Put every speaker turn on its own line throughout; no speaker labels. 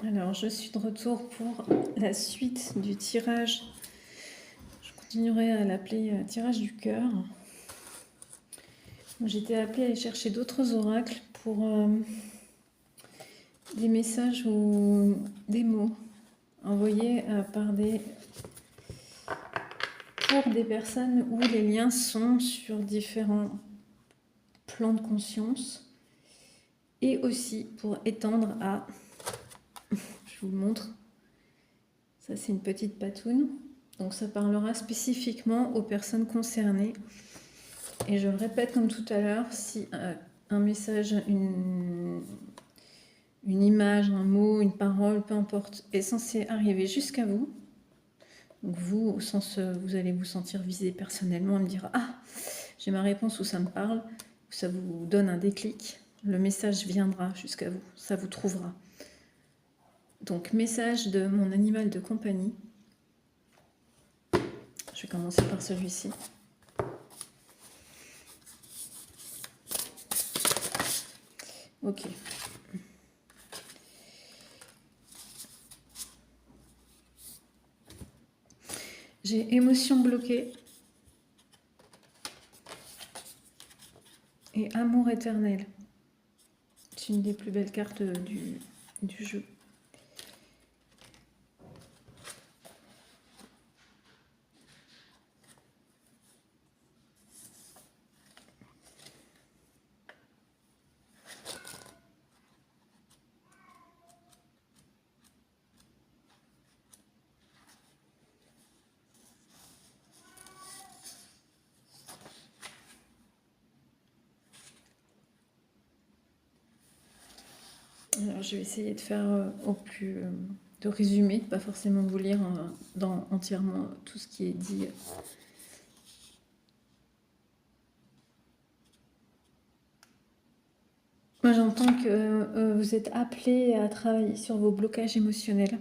Alors, je suis de retour pour la suite du tirage. Je continuerai à l'appeler tirage du cœur. J'étais appelée à aller chercher d'autres oracles pour des messages ou des mots envoyés pour des personnes où les liens sont sur différents plans de conscience et aussi pour étendre à... Je vous le montre. Ça, c'est une petite patoune. Donc, ça parlera spécifiquement aux personnes concernées. Et je le répète comme tout à l'heure, si un message, une image, un mot, une parole, peu importe, est censé arriver jusqu'à vous, donc vous, au sens, vous allez vous sentir visé personnellement et me dire « Ah, j'ai ma réponse » ou « Ça me parle », ou ça vous donne un déclic, le message viendra jusqu'à vous, ça vous trouvera. Donc, message de mon animal de compagnie. Je vais commencer par celui-ci. Ok. J'ai émotion bloquée et amour éternel. C'est une des plus belles cartes du jeu. Alors, je vais essayer de faire de résumer, pas forcément vous lire entièrement tout ce qui est dit. Moi, j'entends que vous êtes appelé à travailler sur vos blocages émotionnels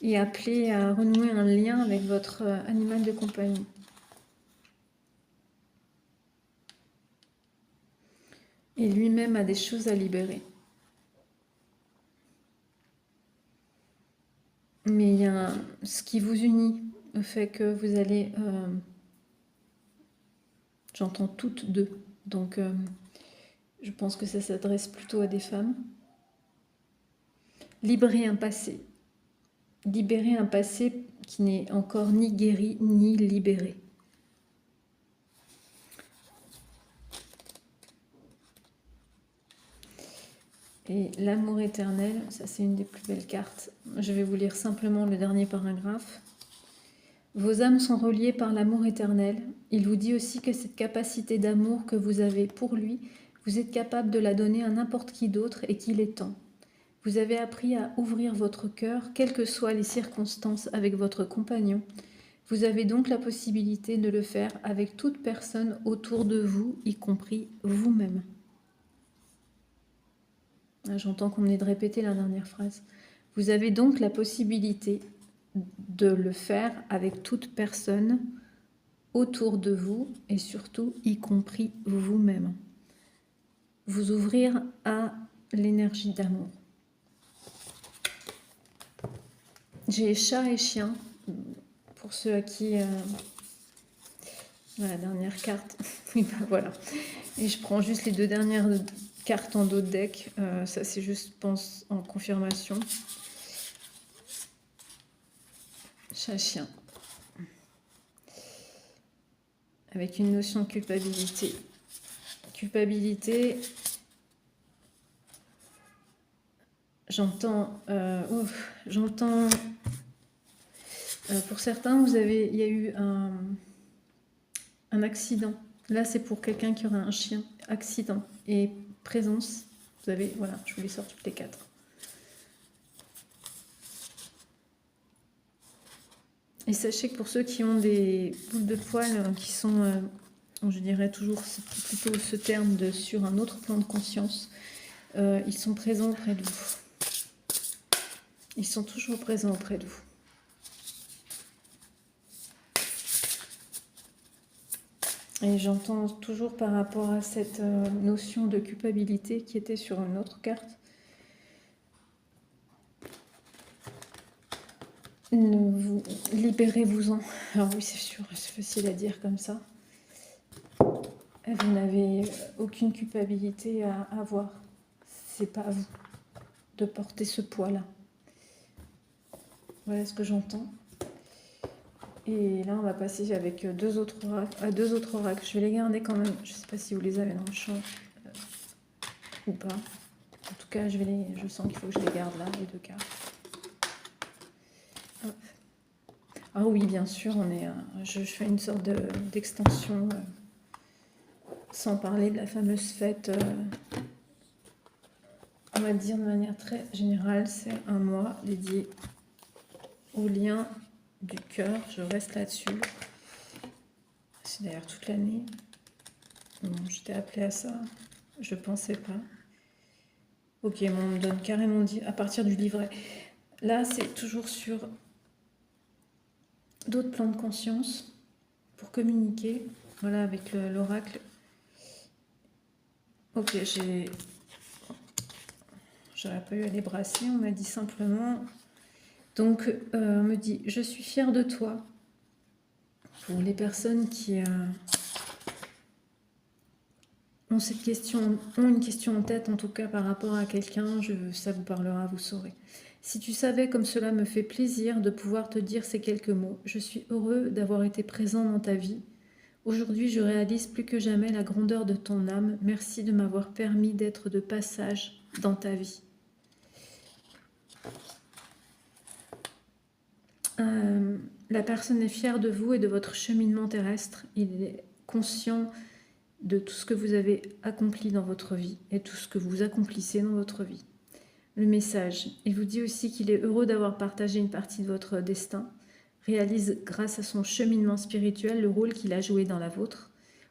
et appelé à renouer un lien avec votre animal de compagnie. Et lui-même a des choses à libérer. Mais il y a ce qui vous unit, le fait que vous allez... j'entends toutes deux. Donc, je pense que ça s'adresse plutôt à des femmes. Libérer un passé. Libérer un passé qui n'est encore ni guéri ni libéré. Et l'amour éternel, ça c'est une des plus belles cartes. Je vais vous lire simplement le dernier paragraphe. Vos âmes sont reliées par l'amour éternel. Il vous dit aussi que cette capacité d'amour que vous avez pour lui, vous êtes capable de la donner à n'importe qui d'autre et qu'il est temps. Vous avez appris à ouvrir votre cœur, quelles que soient les circonstances avec votre compagnon. Vous avez donc la possibilité de le faire avec toute personne autour de vous, y compris vous-même. J'entends qu'on venait de répéter la dernière phrase. Vous avez donc la possibilité de le faire avec toute personne autour de vous et surtout y compris vous-même. Vous ouvrir à l'énergie d'amour. J'ai chat et chien pour ceux à qui... la dernière carte. Oui, ben voilà. Et je prends juste les deux dernières cartes en dos de deck. Ça, c'est juste, je pense, en confirmation. Chat-chien. Avec une notion de culpabilité. Culpabilité, j'entends... pour certains, il y a eu un accident. Là, c'est pour quelqu'un qui aurait un chien. Accident et présence. Vous avez, voilà, je vous les sors toutes les quatre. Et sachez que pour ceux qui ont des boules de poils qui sont, je dirais toujours, c'est plutôt ce terme de sur un autre plan de conscience, ils sont présents auprès de vous. Ils sont toujours présents auprès de vous. Et j'entends toujours par rapport à cette notion de culpabilité qui était sur une autre carte. Libérez-vous-en. Alors oui, c'est sûr, c'est facile à dire comme ça. Vous n'avez aucune culpabilité à avoir. C'est pas à vous de porter ce poids-là. Voilà ce que j'entends. Et là, on va passer avec deux autres oracles. Je vais les garder quand même. Je ne sais pas si vous les avez dans le champ ou pas. En tout cas, je sens qu'il faut que je les garde là, les deux cartes. Hop. Ah oui, bien sûr, je fais une sorte d'extension, sans parler de la fameuse fête. On va dire de manière très générale, c'est un mois dédié au lien du cœur. Je reste là-dessus. C'est d'ailleurs toute l'année. Bon, j'étais appelée à ça. Je pensais pas. Ok, bon, on me donne carrément dit à partir du livret. Là, c'est toujours sur d'autres plans de conscience pour communiquer. Voilà, avec l'oracle. Ok, j'aurais pas eu à les brasser. On m'a dit simplement. Donc, on me dit, je suis fière de toi. Pour les personnes qui ont cette question, ont une question en tête, en tout cas par rapport à quelqu'un, ça vous parlera, vous saurez. Si tu savais comme cela me fait plaisir de pouvoir te dire ces quelques mots, je suis heureux d'avoir été présent dans ta vie. Aujourd'hui, je réalise plus que jamais la grandeur de ton âme. Merci de m'avoir permis d'être de passage dans ta vie. La personne est fière de vous et de votre cheminement terrestre. Il est conscient de tout ce que vous avez accompli dans votre vie et tout ce que vous accomplissez dans votre vie. Le message, il vous dit aussi qu'il est heureux d'avoir partagé une partie de votre destin, réalise grâce à son cheminement spirituel le rôle qu'il a joué dans la vôtre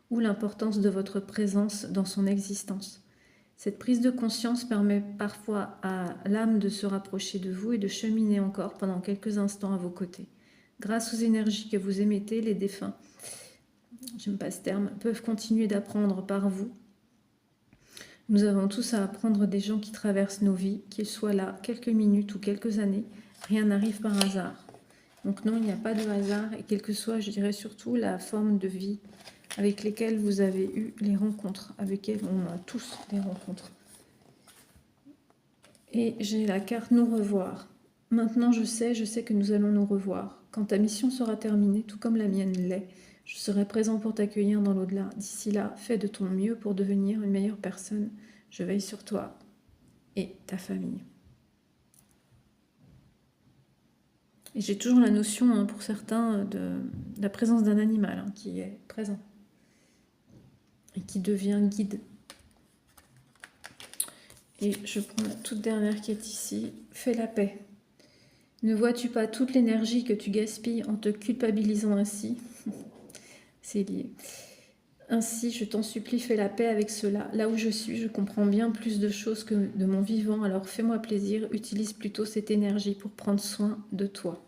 ou l'importance de votre présence dans son existence. Cette prise de conscience permet parfois à l'âme de se rapprocher de vous et de cheminer encore pendant quelques instants à vos côtés. Grâce aux énergies que vous émettez, les défunts, j'aime pas ce terme, peuvent continuer d'apprendre par vous. Nous avons tous à apprendre des gens qui traversent nos vies, qu'ils soient là quelques minutes ou quelques années. Rien n'arrive par hasard. Donc non, il n'y a pas de hasard, et quelle que soit, je dirais surtout, la forme de vie avec lesquelles vous avez eu les rencontres, avec lesquelles on a tous des rencontres. Et j'ai la carte nous revoir. Maintenant je sais que nous allons nous revoir. Quand ta mission sera terminée, tout comme la mienne l'est, je serai présent pour t'accueillir dans l'au-delà. D'ici là, fais de ton mieux pour devenir une meilleure personne. Je veille sur toi et ta famille. Et j'ai toujours la notion, pour certains, de la présence d'un animal qui est présent et qui devient guide. Et je prends la toute dernière qui est ici. Fais la paix. Ne vois-tu pas toute l'énergie que tu gaspilles en te culpabilisant ainsi? C'est lié. Ainsi, je t'en supplie, fais la paix avec cela. Là où je suis, je comprends bien plus de choses que de mon vivant, alors fais-moi plaisir, utilise plutôt cette énergie pour prendre soin de toi.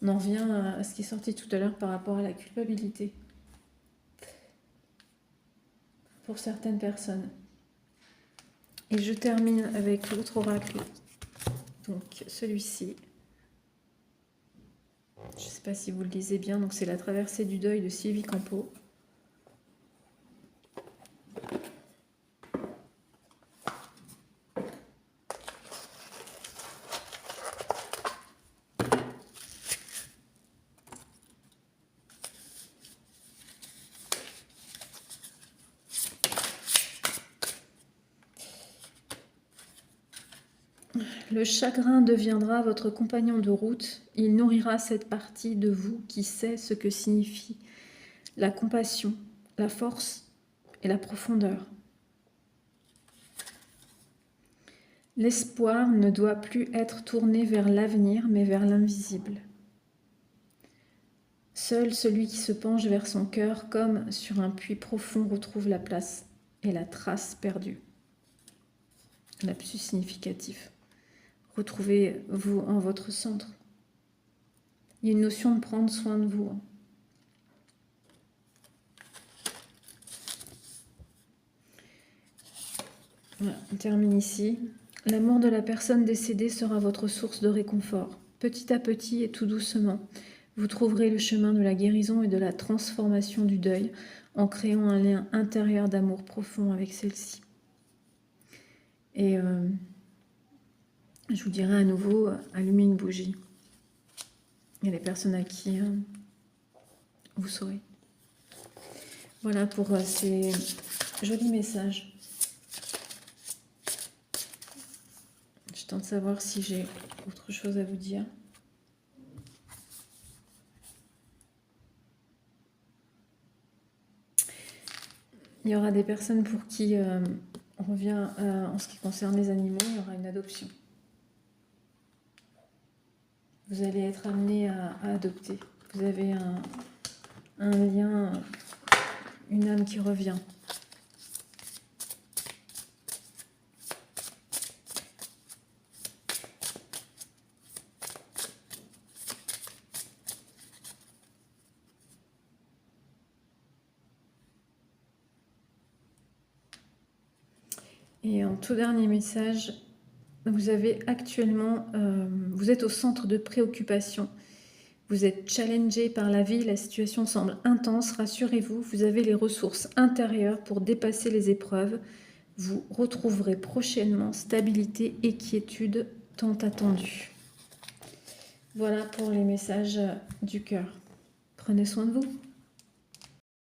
On en revient à ce qui est sorti tout à l'heure par rapport à la culpabilité. Pour certaines personnes. Et je termine avec l'autre oracle. Donc celui-ci. Je ne sais pas si vous le lisez bien, donc c'est la traversée du deuil de Sylvie Campeau. Le chagrin deviendra votre compagnon de route. Il nourrira cette partie de vous qui sait ce que signifie la compassion, la force et la profondeur. L'espoir ne doit plus être tourné vers l'avenir, mais vers l'invisible. Seul celui qui se penche vers son cœur, comme sur un puits profond, retrouve la place et la trace perdue. Lapsus significatif. Retrouvez-vous en votre centre. Il y a une notion de prendre soin de vous. Voilà, on termine ici. L'amour de la personne décédée sera votre source de réconfort. petit à petit et tout doucement, vous trouverez le chemin de la guérison et de la transformation du deuil en créant un lien intérieur d'amour profond avec celle-ci. Et je vous dirai à nouveau, allumez une bougie. Il y a les personnes à qui vous saurez. Voilà pour ces jolis messages. Je tente de savoir si j'ai autre chose à vous dire. Il y aura des personnes pour qui on revient en ce qui concerne les animaux, il y aura une adoption. Vous allez être amené à adopter. Vous avez un lien, une âme qui revient. Et en tout dernier message, vous avez actuellement, vous êtes au centre de préoccupation. Vous êtes challengé par la vie, la situation semble intense. Rassurez-vous, vous avez les ressources intérieures pour dépasser les épreuves. Vous retrouverez prochainement stabilité et quiétude tant attendue. Voilà pour les messages du cœur. Prenez soin de vous.